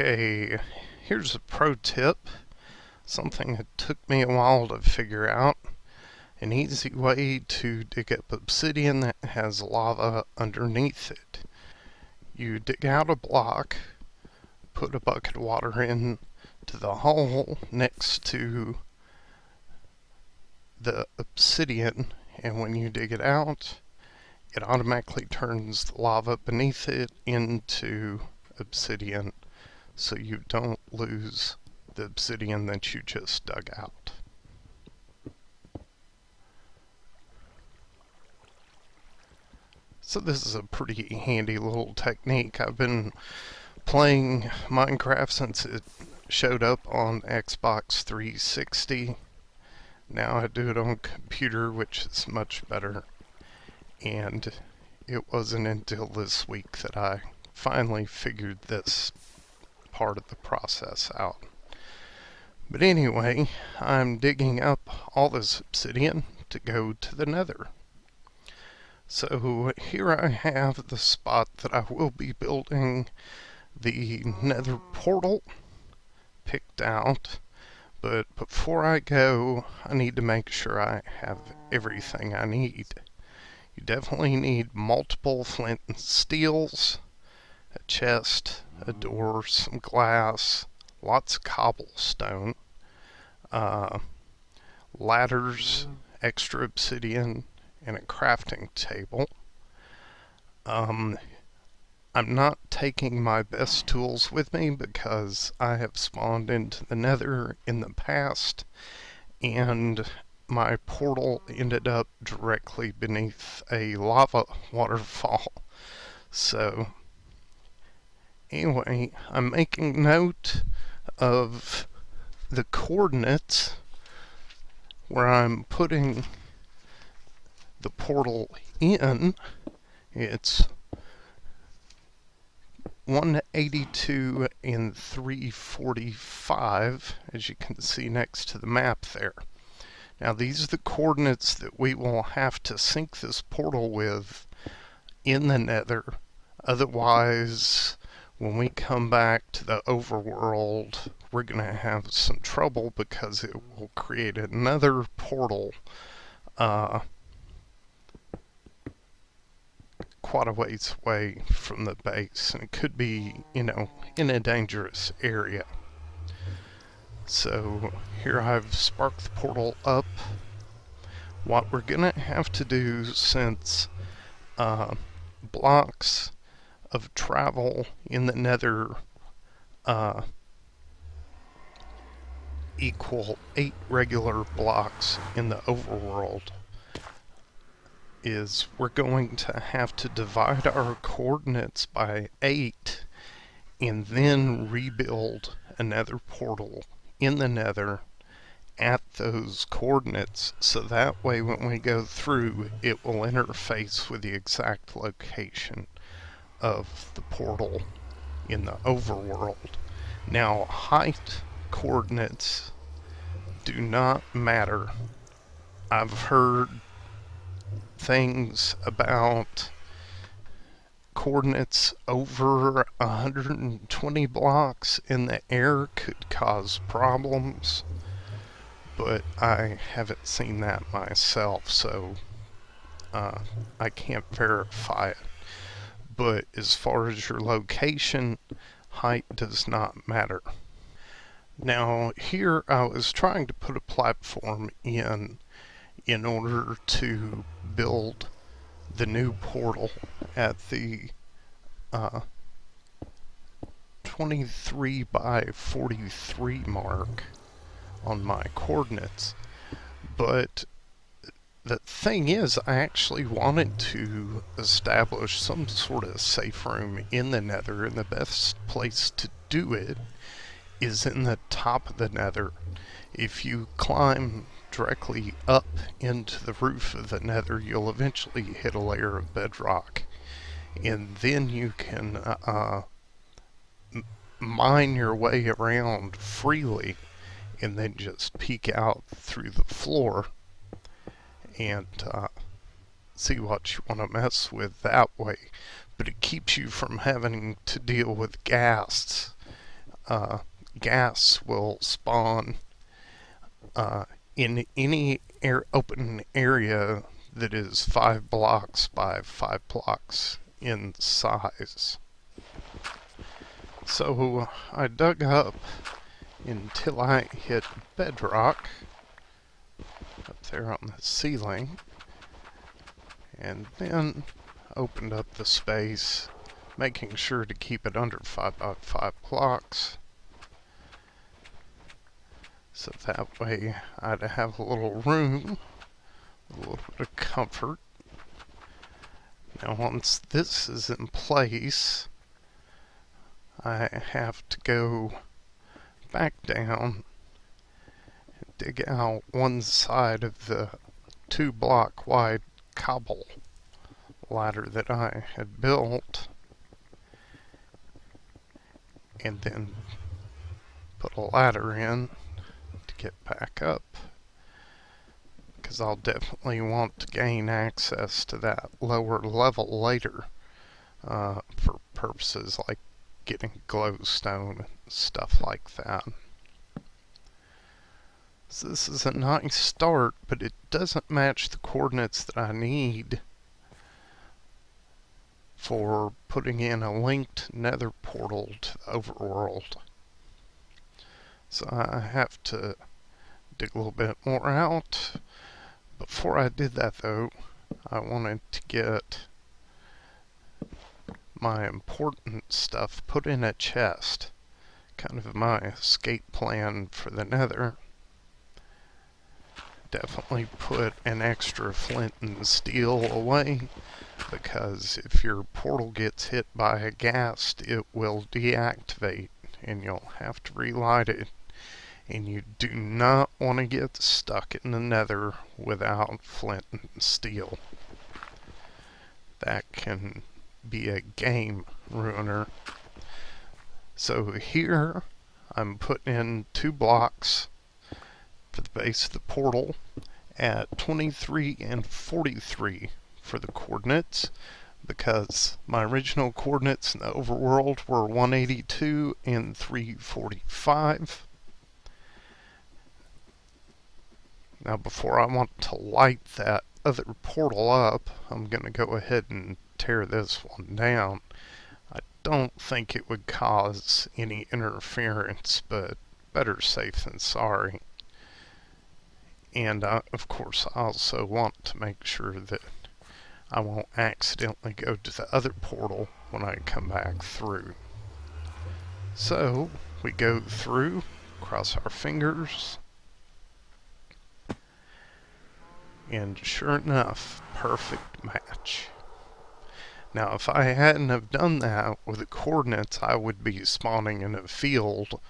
Okay, here's a pro tip, something that took me a while to figure out. An easy way to dig up obsidian that has lava underneath it. You dig out a block, put a bucket of water in to the hole next to the obsidian, and when you dig it out, it automatically turns the lava beneath it into obsidian, so you don't lose the obsidian that you just dug out. So this is a pretty handy little technique. I've been playing Minecraft since it showed up on Xbox 360. Now I do it on computer, which is much better. And it wasn't until this week that I finally figured this part of the process out. But anyway, I'm digging up all this obsidian to go to the Nether. So here I have the spot that I will be building the Nether portal picked out. But before I go, I need to make sure I have everything I need. You definitely need multiple flint and steels, a chest, a door, some glass, lots of cobblestone, ladders, extra obsidian, and a crafting table. I'm not taking my best tools with me because I have spawned into the Nether in the past, and my portal ended up directly beneath a lava waterfall. So anyway, I'm making note of the coordinates where I'm putting the portal in. It's 182 and 345, as you can see next to the map there. Now these are the coordinates that we will have to sync this portal with in the Nether. Otherwise, when we come back to the overworld, we're going to have some trouble because it will create another portal quite a ways away from the base, and it could be, in a dangerous area. So here I've sparked the portal up. What we're gonna have to do, since blocks of travel in the Nether equal 8 regular blocks in the overworld, is we're going to have to divide our coordinates by 8 and then rebuild another portal in the Nether at those coordinates, so that way when we go through, it will interface with the exact location of the portal in the overworld. Now, height coordinates do not matter. I've heard things about coordinates over 120 blocks in the air could cause problems, but I haven't seen that myself, so I can't verify it. But as far as your location, height does not matter. Now here I was trying to put a platform in order to build the new portal at the 23 by 43 mark on my coordinates. But the thing is, I actually wanted to establish some sort of safe room in the Nether, and the best place to do it is in the top of the Nether. If you climb directly up into the roof of the Nether, you'll eventually hit a layer of bedrock, and then you can mine your way around freely and then just peek out through the floor and see what you want to mess with that way. But it keeps you from having to deal with ghasts uh, gas will spawn in any open area that is 5 blocks by 5 blocks in size. So I dug up until I hit bedrock up there on the ceiling, and then opened up the space, making sure to keep it under 5 by 5 blocks, so that way I'd have a little room, a little bit of comfort. Now once this is in place, I have to go back down and dig out one side of the 2-block wide cobble ladder that I had built, and then put a ladder in to get back up, because I'll definitely want to gain access to that lower level later, for purposes like getting glowstone and stuff like that. So this is a nice start, but it doesn't match the coordinates that I need for putting in a linked nether portal to the overworld. So I have to dig a little bit more out. Before I did that though, I wanted to get my important stuff put in a chest. Kind of my escape plan for the nether. Definitely put an extra flint and steel away, because if your portal gets hit by a ghast, it will deactivate and you'll have to relight it, and you do not want to get stuck in the nether without flint and steel. That can be a game ruiner. So here I'm putting in 2 blocks for the base of the portal at 23 and 43 for the coordinates, because my original coordinates in the overworld were 182 and 345. Now before I want to light that other portal up, I'm going to go ahead and tear this one down. I don't think it would cause any interference, but better safe than sorry. And of course I also want to make sure that I won't accidentally go to the other portal when I come back through. So we go through, cross our fingers, and sure enough, perfect match. Now if I hadn't have done that with the coordinates, I would be spawning in a field,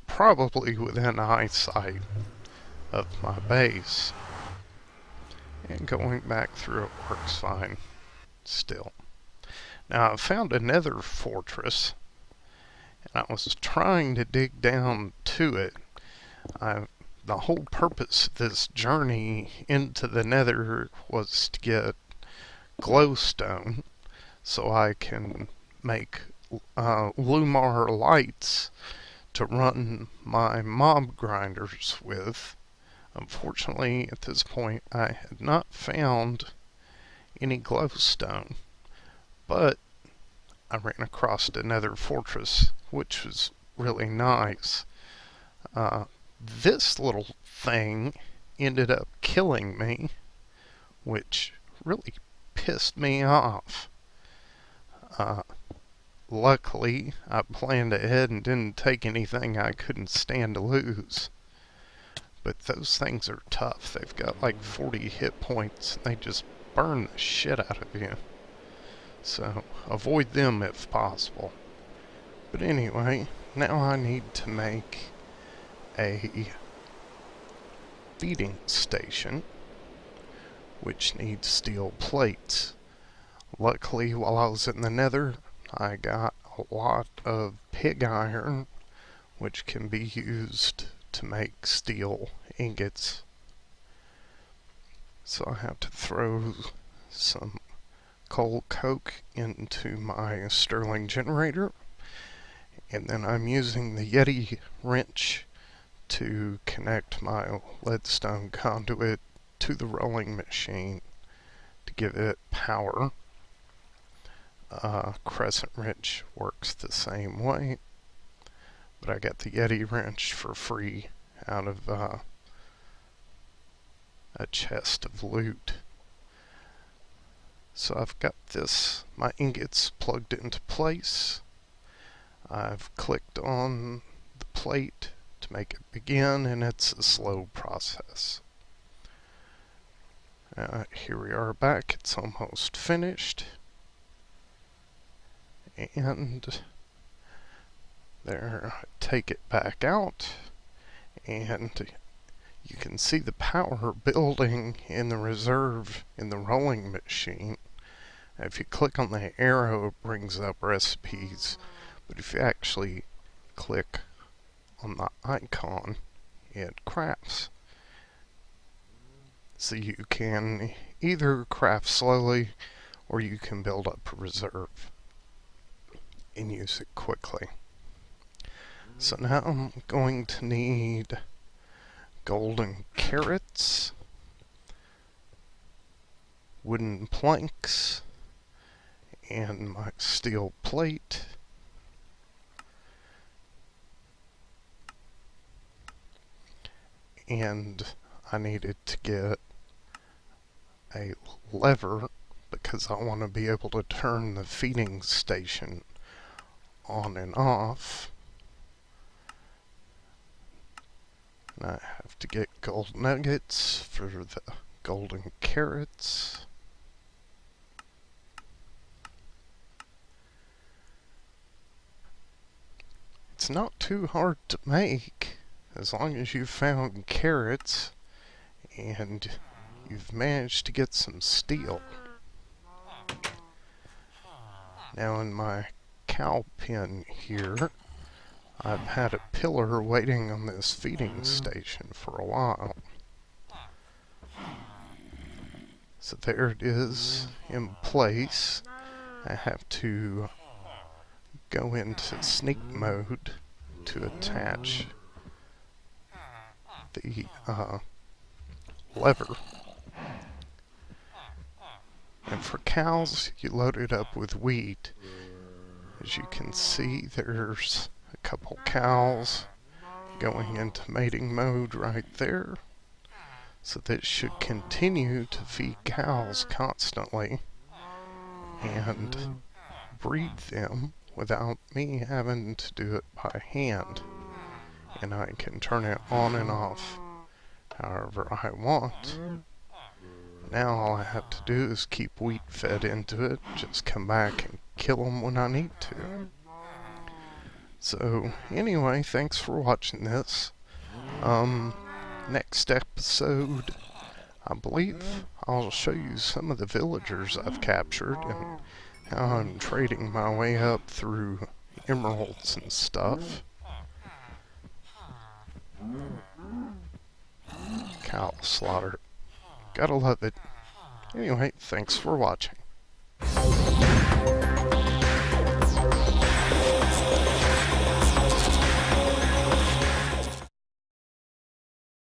probably within eyesight of my base. And going back through it works fine still. Now I found a Nether Fortress, and I was trying to dig down to it. The whole purpose of this journey into the Nether was to get glowstone so I can make Lumar lights to run my mob grinders with. Unfortunately, at this point, I had not found any glowstone, but I ran across another fortress, which was really nice. This little thing ended up killing me, which really pissed me off. Luckily, I planned ahead and didn't take anything I couldn't stand to lose. But those things are tough. They've got like 40 hit points. They just burn the shit out of you. So avoid them if possible. But anyway, now I need to make a feeding station, which needs steel plates. Luckily, while I was in the Nether, I got a lot of pig iron, which can be used to make steel ingots. So I have to throw some coal coke into my Stirling generator, And then I'm using the Yeti wrench to connect my leadstone conduit to the rolling machine to give it power. Crescent wrench works the same way, but I got the Yeti wrench for free out of a chest of loot. So I've got my ingots plugged into place. I've clicked on the plate to make it begin, and it's a slow process. Here we are back. It's almost finished. And there, I take it back out, and you can see the power building in the reserve in the rolling machine. If you click on the arrow, it brings up recipes, but if you actually click on the icon, it crafts. So you can either craft slowly, or you can build up a reserve and use it quickly. So now I'm going to need golden carrots, wooden planks, and my steel plate. And I needed to get a lever because I want to be able to turn the feeding station on and off. And I have to get gold nuggets for the golden carrots. It's not too hard to make as long as you've found carrots and you've managed to get some steel. Now in my cow pen here, I've had a pillar waiting on this feeding station for a while. So there it is in place. I have to go into sneak mode to attach the lever. And for cows, you load it up with wheat. As you can see, there's a couple cows going into mating mode right there. So this should continue to feed cows constantly and breed them without me having to do it by hand. And I can turn it on and off however I want. Now all I have to do is keep wheat fed into it, just come back and kill them when I need to. So anyway, thanks for watching this. Next episode, I believe I'll show you some of the villagers I've captured and how I'm trading my way up through emeralds and stuff. Cow slaughter. Gotta love it. Anyway, thanks for watching.